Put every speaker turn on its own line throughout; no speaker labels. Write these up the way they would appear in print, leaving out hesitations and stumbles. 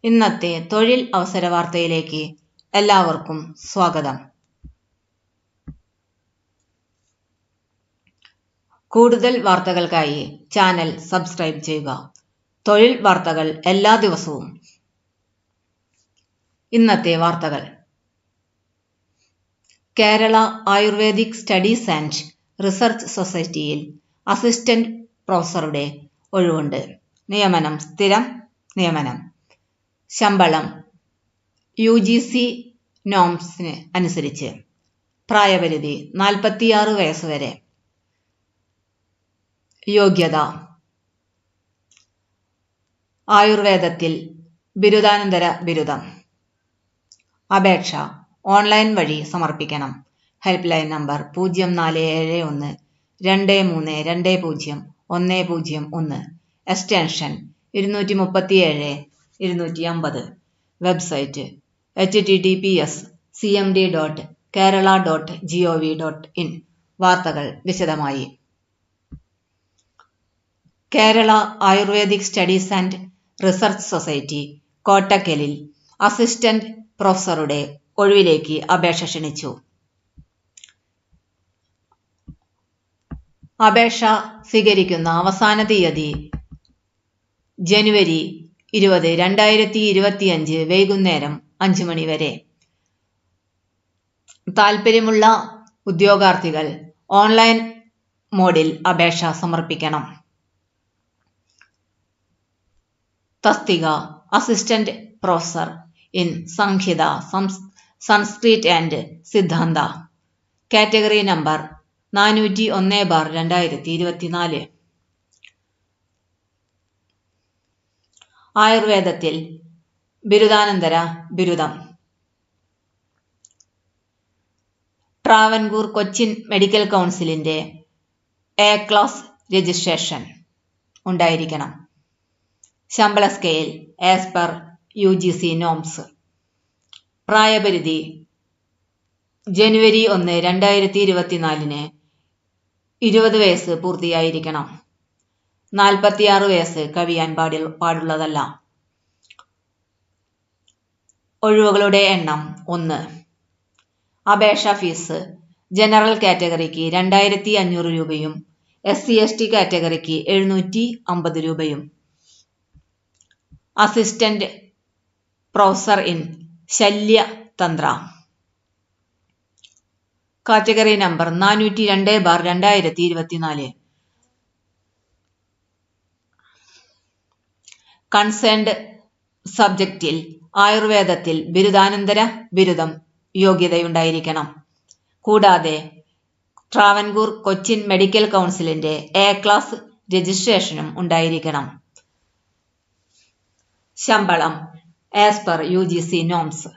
ഇന്നത്തെ തൊഴിൽ അവസര വാർത്തയിലേക്ക് എല്ലാവർക്കും സ്വാഗതം. കൂടുതൽ വാർത്തകൾക്കായി ചാനൽ സബ്സ്ക്രൈബ് ചെയ്യുക. തൊഴിൽ വാർത്തകൾ എല്ലാ ദിവസവും. ഇന്നത്തെ വാർത്തകൾ: Kerala Ayurvedic studies and research സൊസൈറ്റിയിൽ അസിസ്റ്റന്റ് പ്രൊഫസറുടെ ഒഴിവുണ്ട്. നിയമനം സ്ഥിരം നിയമനം. ശമ്പളം UGC നോംസിന് അനുസരിച്ച്. പ്രായപരിധി 46 വയസ്സ് വരെ. യോഗ്യത: ആയുർവേദത്തിൽ ബിരുദാനന്തര ബിരുദം. അപേക്ഷ ഓൺലൈൻ വഴി സമർപ്പിക്കണം. Help line number 0471 23 20 101. Extension 237 250. Website https://cmd.kerala.gov.in. വാർത്തകൾ വിശദമായി. Kerala Ayurvedic studies and research society കോട്ടക്കലിൽ അസിസ്റ്റന്റ് പ്രൊഫസറുടെ ഒഴിവിലേക്ക് അപേക്ഷ ക്ഷണിച്ചു. അപേക്ഷ സ്വീകരിക്കുന്ന അവസാന തീയതി ജനുവരി 20, 2025 വൈകുന്നേരം 5 മണി വരെ. താൽപ്പര്യമുള്ള ഉദ്യോഗാർത്ഥികൾ ഓൺലൈൻ മോഡിൽ അപേക്ഷ സമർപ്പിക്കണം. തസ്തിക assistant professor in Samhita, Sanskrit and Siddhanta. Category number 401/2024. ആയുർവേദത്തിൽ ബിരുദാനന്തര ബിരുദം. ട്രാവൻകൂർ കൊച്ചിൻ മെഡിക്കൽ കൗൺസിലിന്റെ A ക്ലാസ് രജിസ്ട്രേഷൻ ഉണ്ടായിരിക്കണം. ശമ്പള scale as per UGC norms. പ്രായപരിധി ജനുവരി 1, 2024 20 വയസ്സ് പൂർത്തിയായിരിക്കണം. 46 വയസ്സ് കവിയാൻ പാടുള്ളതല്ല. ഒഴിവുകളുടെ എണ്ണം 1. അപേക്ഷാ ഫീസ് ജനറൽ കാറ്റഗറിക്ക് 2500 രൂപയും SC/ST കാറ്റഗറിക്ക് 750 രൂപയും. Assistant professor in Shalyatantra. Category number 402/2024. Concerned സബ്ജക്റ്റിൽ ആയുർവേദത്തിൽ ബിരുദാനന്തര ബിരുദം യോഗ്യതയുണ്ടായിരിക്കണം. കൂടാതെ ട്രാവൻകൂർ കൊച്ചിൻ മെഡിക്കൽ കൗൺസിലിന്റെ A ക്ലാസ് രജിസ്ട്രേഷനും ഉണ്ടായിരിക്കണം. ശമ്പളം ആസ് പെർ UGC നോംസ്.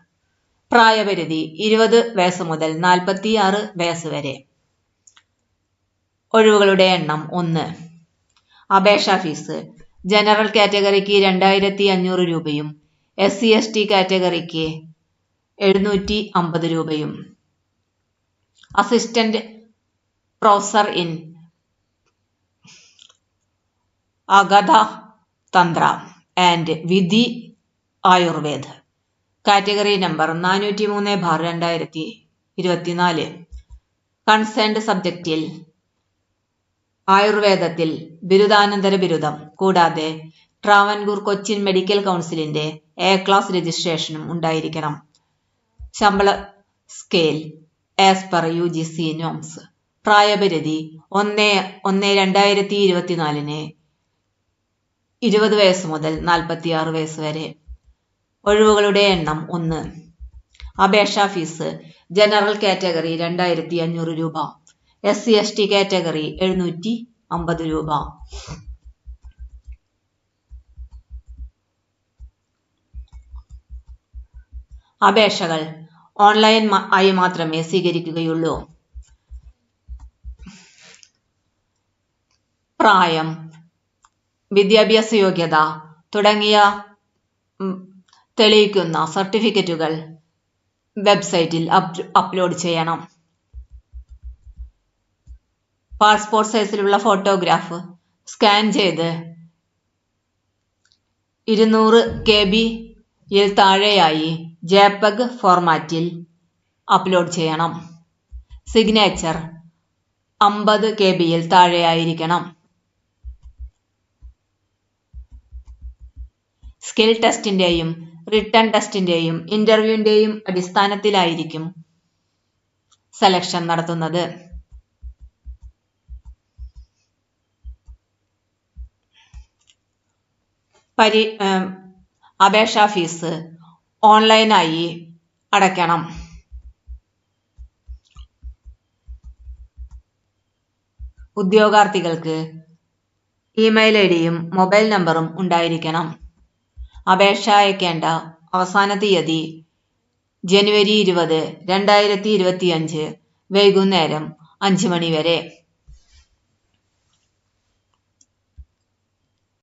പ്രായപരിധി 20 വയസ്സ് മുതൽ 46 വയസ്സ് വരെ. ഒഴിവുകളുടെ എണ്ണം 1. അപേക്ഷാ ഫീസ് ജനറൽ കാറ്റഗറിക്ക് 2500 രൂപയും SC/ST കാറ്റഗറിക്ക് 750 രൂപയും. Assistant professor in അഗധ Tantra and Vidhi Ayurved. Category number 403/2024. Concerned സബ്ജക്റ്റിൽ ആയുർവേദത്തിൽ ബിരുദാനന്തര ബിരുദം. കൂടാതെ ട്രാവൻകൂർ കൊച്ചിൻ മെഡിക്കൽ കൗൺസിലിന്റെ A ക്ലാസ് രജിസ്ട്രേഷനും ഉണ്ടായിരിക്കണം. ശമ്പള scale as per UGC norms. പ്രായപരിധി 1/1/2024 20 വയസ്സ് മുതൽ 46 വയസ്സ് വരെ. ഒഴിവുകളുടെ എണ്ണം 1. അപേക്ഷാ ഫീസ് ജനറൽ കാറ്റഗറി 2500 രൂപ, SC/ST കാറ്റഗറി 750 രൂപ. അപേക്ഷകൾ ഓൺലൈൻ ആയി മാത്രമേ സ്വീകരിക്കുകയുള്ളൂ. പ്രായം, വിദ്യാഭ്യാസ യോഗ്യത തുടങ്ങിയ തെളിയിക്കുന്ന സർട്ടിഫിക്കറ്റുകൾ വെബ്സൈറ്റിൽ അപ്ലോഡ് ചെയ്യണം. പാസ്പോർട്ട് സൈസിലുള്ള ഫോട്ടോഗ്രാഫ് സ്കാൻ ചെയ്ത് 200 KB യിൽ താഴെയായി JPEG ഫോർമാറ്റിൽ അപ്ലോഡ് ചെയ്യണം. സിഗ്നേച്ചർ 50 KB-യിൽ താഴെയായിരിക്കണം. സ്കിൽ ടെസ്റ്റിന്റെയും റിട്ടൺ ടെസ്റ്റിന്റെയും ഇന്റർവ്യൂവിന്റെയും അടിസ്ഥാനത്തിലായിരിക്കും സെലക്ഷൻ നടത്തുന്നത്. അപേക്ഷാ ഫീസ് ഓൺലൈനായി അടയ്ക്കണം. ഉദ്യോഗാർത്ഥികൾക്ക് ഇമെയിൽ ഐഡിയും മൊബൈൽ നമ്പറും ഉണ്ടായിരിക്കണം. അപേക്ഷ അയക്കേണ്ട അവസാന തീയതി ജനുവരി 20, 2025 വൈകുന്നേരം 5 മണി വരെ.